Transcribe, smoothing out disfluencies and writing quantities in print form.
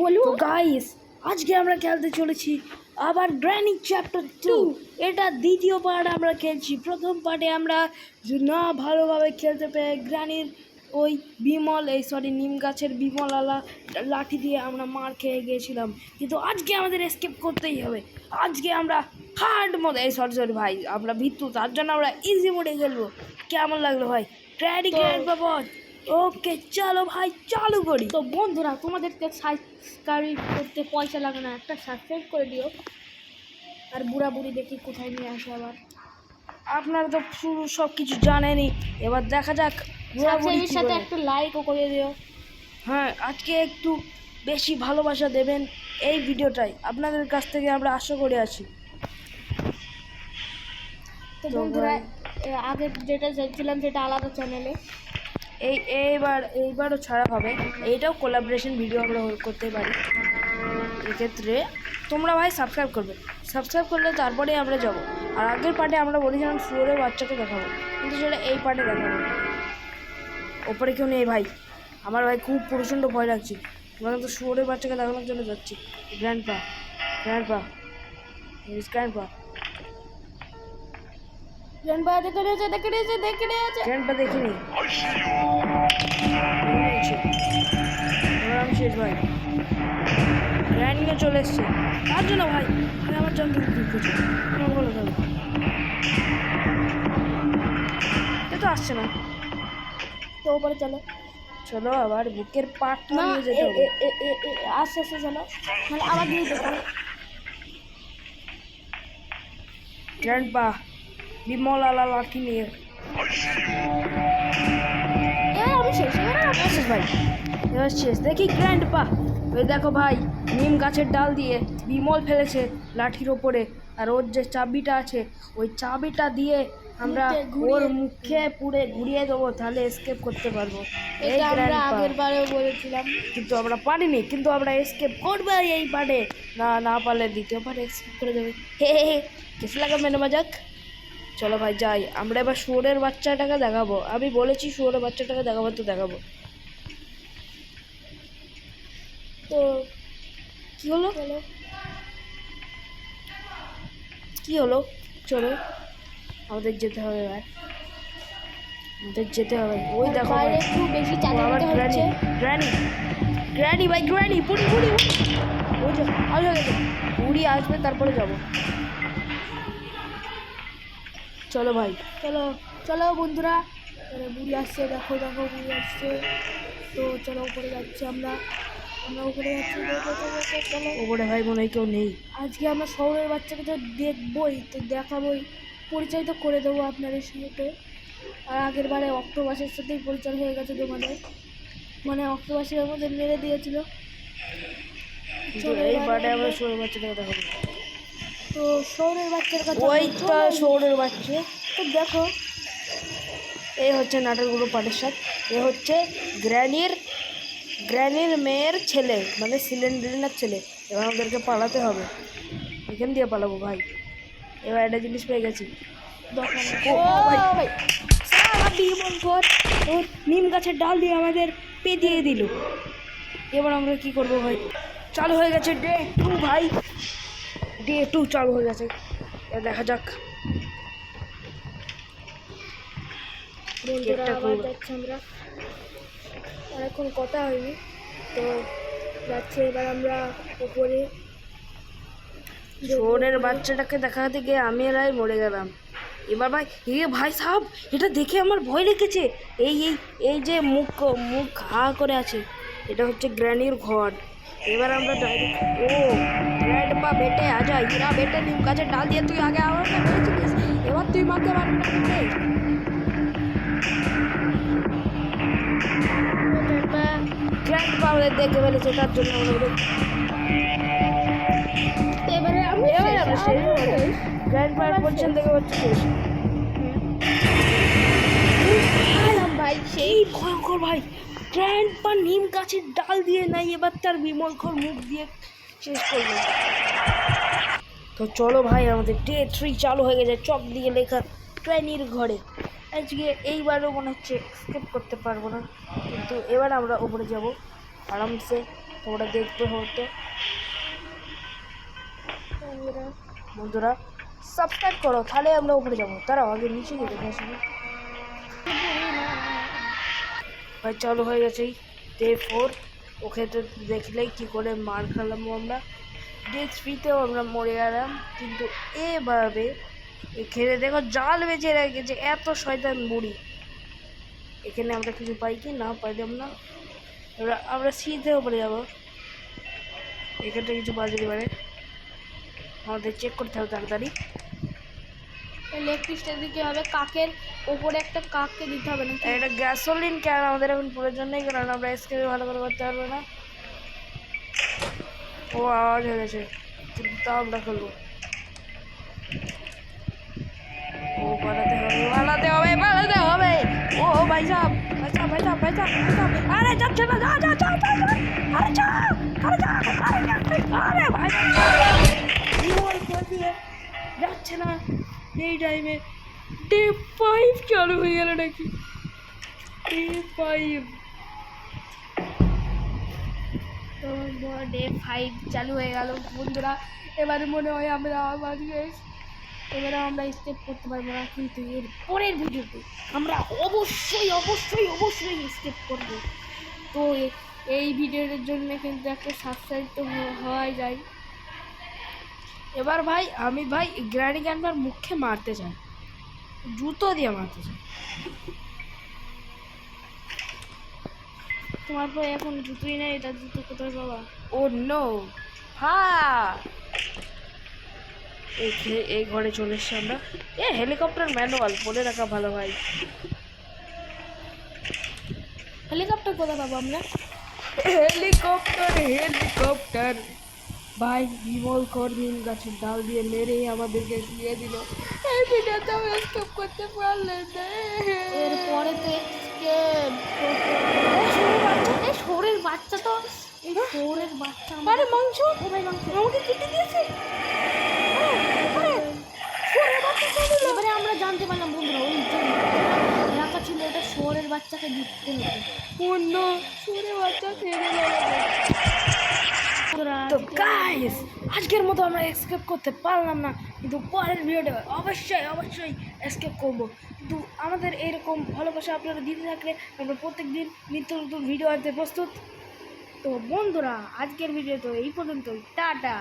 বলবো তো গাইস আজকে আমরা খেলতে চলেছি আবার গ্র্যানি চ্যাপ্টার 2। এটা দ্বিতীয় পার্ট আমরা খেলছি। প্রথম পার্টে আমরা না ভালোভাবে খেলতে পেরে গ্র্যানির ওই নিম গাছের বিমলালা লাঠি দিয়ে আমরা মার খেয়ে গিয়েছিলাম, কিন্তু আজকে আমাদের এসকেপ করতেই হবে। আজকে আমরা হার্ড মোডে সরি ভাই আমরা ভিত্তু, তার জন্য আমরা ইজি মোডে খেলবো। কেমন লাগলো ভাই গ্র্যানি বাবা? ওকে চলো ভাই চালু করি। তো বন্ধুরা, তোমাদেরকে সাবস্ক্রাইব করতে পয়সা লাগে না, একটা সাবস্ক্রাইব করে দিও। আর বুড়া বুড়ি দেখি কোথায় নিয়ে আসে আবার। আপনারা তো শুরু সব কিছু জানেনই, এবার দেখা যাক সাবস্ক্রাইবের সাথে একটা লাইকও করে দিও। হ্যাঁ, আজকে একটু বেশি ভালোবাসা দেবেন এই ভিডিওটাই আপনাদের কাছ থেকে আমরা আশা করে আছি। তো বন্ধুরা, আগে যেটা চাইছিলাম সেটা আলাদা চ্যানেলে, এইবারও ছাড়া হবে। এইটাও কোলাবোরেশন ভিডিও আমরা করতে পারি। এক্ষেত্রে তোমরা ভাই সাবস্ক্রাইব করবে, সাবস্ক্রাইব করলে তারপরে আমরা যাব। আর আগের পার্টে আমরা বলেছিলাম শুয়োরের বাচ্চাকে দেখাবো, কিন্তু সেটা এই পার্টে দেখাবো। ওপরে কেউ নেই ভাই, আমার ভাই খুব প্রচণ্ড ভয় লাগছে। আমরা কিন্তু শুয়োরের বাচ্চাকে দেখানোর জন্য যাচ্ছি। গ্র্যান্ডপা গ্র্যান্ডপা দেখে নিয়েছে। গ্র্যান্ডপা দেখিনি শেষ ভাই, গ্র্যান্ডিও চলে এসছে। তার জন্য ভাই আমার জঙ্গল করছে বলো দাদা, এ তো আসছে না। তো ওপরে চলো চলো আবার বুকের পাটটা নিয়ে যেতে হবে। আস্তে আস্তে চলো, মানে আবার দিয়ে দেখো। গ্র্যান্ডপা বিমলালা লাঠি নিয়ে শেষ ভাই, এবার শেষ। দেখি গ্র্যান্ডপা, ওই দেখো ভাই নিম গাছের ডাল দিয়ে বিমল ফেলেছে লাঠির ওপরে, আর ওর যে চাবিটা আছে ওই চাবিটা দিয়ে আমরা ওর মুখে পুড়ে ঘুরিয়ে দেবো, তাহলে এসকেপ করতে পারবো। এটা আমরা আগের বারেও বলেছিলাম, কিন্তু আমরা পারিনি, কিন্তু আমরা এসকেপ করবো এই পারে। না পারলে দ্বিতীয় পারে এসকেপ করে দেবে। হে কেসে লাগা মেনে মজাক। চলো ভাই যাই, আমরা এবার শুয়োরের বাচ্চাটাকে দেখাবো। আমি বলেছি শুয়োরের বাচ্চাটাকে দেখাবো, তো দেখাবো। তো কি হলো চলো আমাদের যেতে হবে ভাই, আমাদের যেতে হবে। ওই দেখো একটু বেশি চালাতে হচ্ছে। গ্র্যানি ভাই পুরি ওই যে পুরি আসবে, তারপরে যাব। চলো ভাই চলো বন্ধুরা, বুড়ি আসছে, দেখো বুড়ি আসছে। তো চলো উপরে যাচ্ছি, আমরা উপরে যাচ্ছি। চলো ওপরে ভাই মনে হয় কেউ নেই। আজকে আমরা শহরের বাচ্চাকে তো দেখবই, তো দেখাবই, পরিচয় তো করে দেবো আপনাদের সাথে। আর আগের বারে অক্টোবাসের সাথেই পরিচয় হয়ে গেছে তোমাদের, মানে অক্টোবাসের আমাদের মেরে দিয়েছিল। এই বারে আমরা শহরের বাচ্চাটাকে দেখাবো। তো শহরের বাচ্চার কাছে ওই তো শহরের বাচ্চা, তো দেখো এই হচ্ছে নাটকগুলো পাটের সাথে। এ হচ্ছে গ্র্যানির মেয়ের ছেলে, মানে সিলিন্ডারের ছেলে। এবার আমাদেরকে পালাতে হবে, এখান দিয়ে পালাবো ভাই। এবার একটা জিনিস পেয়ে গেছি, নিম গাছের ডাল দিয়ে আমাদের পেদিয়ে দিল। এবার আমরা কি করবো ভাই? চালু হয়ে গেছে ডে 2 ভাই, ডে 2 চালু হয়ে গেছে। এবার দেখা যাক যাচ্ছি আমরা। অনেকক্ষণ কথা হয়নি, তো যাচ্ছে এবার আমরা উপরে। শহরের বাচ্চাটাকে দেখাতে গিয়ে আমি এরাই মরে গেলাম। এবার ভাই সাহেব, এটা দেখে আমার ভয় লেগেছে। এই যে মুখ হা করে আছে, এটা হচ্ছে গ্র্যানির ঘর। এবার আমরা ডাইরেক্ট গ্র্যান্ডপা বেটে আজা হীরা বেটে নিম গাছের ডাল দিয়ে তুই আগে আমাকে মেরেছিলিস, এবার তুই মাকে মারবি। গ্র্যান্ডপা আমাদের দেখে ফেলেছে, তার জন্য গ্র্যান্ডপার পজিশন থেকে হচ্ছে শেষ ভাই। সেই ভয়ঙ্কর ভাই, গ্র্যান্ডপা নিম গাছের ডাল দিয়ে নাই, এবার তার বিমলখর মুখ দিয়ে শেষ করবে। তো চলো ভাই, আমাদের ডে 3 চালু হয়ে গেছে। চক দিয়ে লেখা ট্রেনির ঘরে। আজকে এইবারও মনে হচ্ছে স্কিপ করতে পারবো না, কিন্তু এবার আমরা উপরে যাব আরামসে। তো তোমরা দেখতে হতো। বন্ধুরা সাবস্ক্রাইব করো, তাহলে আমরা উপরে যাবো। তারাও আগে নিচে গিয়ে দেখে আসবো। ভাই চালু হয়ে গেছে ডে 4। ওকে তো দেখলেই কি করে মার খেলাম আমরা। ডে 3তেও আমরা মরে গেলাম, কিন্তু এভাবে এখানে দেখো জাল বেঁচে রেখেছে, এত শয়তান বুড়ি। এখানে আমরা কিছু পাই কি না পাইলাম না। আমরা সিধে উপরে যাবো। এখানটা কিছু বাজে পারে, আমাদের চেক করতে হবে তাড়াতাড়ি। লেগ পিসটা দিতে হবে কাকের ওপরে, একটা কাককে দিতে হবে না। এটা গ্যাসোলিন ক্যান আমাদের এখন প্রয়োজন নেই, কারণ আমরা স্কেপে ভালো করে করতে পারবো না। ও আওয়াজ হয়ে গেছে, কিন্তু তাও আমরা খেলবো। ও পালাতে হবে, পালাতে হবে, পালাতে হবে। ও ভাই সাহেব, ভাই সাহেব, ভাই সাহেব, ভাই সাহেব, ভাই সাহেব। আরে যাচ্ছে না, যা যা যা যা যা। আরে যা, আরে যা, আরে যাচ্ছে, আরে ভাই যাচ্ছে না। এই টাইমে ডে 5 চালু হয়ে গেল নাকি? ডে 5 তো ডে 5 চালু হয়ে গেল বন্ধুরা। এবারে মনে হয় আমরা আবার এবারে আমরা স্টেপ করতে পারবো না, কিন্তু এর পরের ভিডিওতে আমরা অবশ্যই অবশ্যই অবশ্যই স্টেপ করব। তো এই ভিডিওর জন্য কিন্তু একটা সাবস্ক্রাইব তো হওয়াই যায়। এবার ভাই আমি ভাই গ্র্যানি ক্যানভার মুখে মারতে চাই, জুতো দিয়ে মারতে চাই। তোমার পরে এখন জুতোই নেই, এটা জুতো কোথায় পাবা? ও নো, হ্যাঁ এই ঘরে চলে এসছি আমরা। হেলিকপ্টার ম্যানুয়াল পড়ে রাখা ভালো ভাই। হেলিকপ্টার কোথায় পাবো আমরা? হেলিকপ্টার হেলিকপ্টার ভাই বিমল কর নিম গাছের ডাল দিয়ে মেরে আমাদেরকে শুয়ে দিল। এই ভিডিওতে আমি স্টপ করতে পারলেন না। এরপরে তো শোরের বাচ্চা তো এই শোরের বাচ্চা আরে মাংস, ও ভাই মাংস আমাকে কেটে দিয়েছে। এবারে আমরা জানতে পারলাম বন্ধুরা, ওই যে এলাকা ছিল এটা শোরের বাচ্চাকে দিতে হতো। অন্য শুনে বাচ্চা খেয়ে দিল। বন্ধুরা, তো গাইস আজকের মতো আমরা এসকেপ করতে পারলাম না, কিন্তু পরের ভিডিওতে অবশ্যই অবশ্যই এসকেপ করবো। কিন্তু আমাদের এরকম ভালোবাসা আপনারা দিতে থাকলে আমরা প্রত্যেক দিন নিত্য নতুন ভিডিও আনতে প্রস্তুত। তো বন্ধুরা আজকের ভিডিও তো এই পর্যন্তই, টাটা।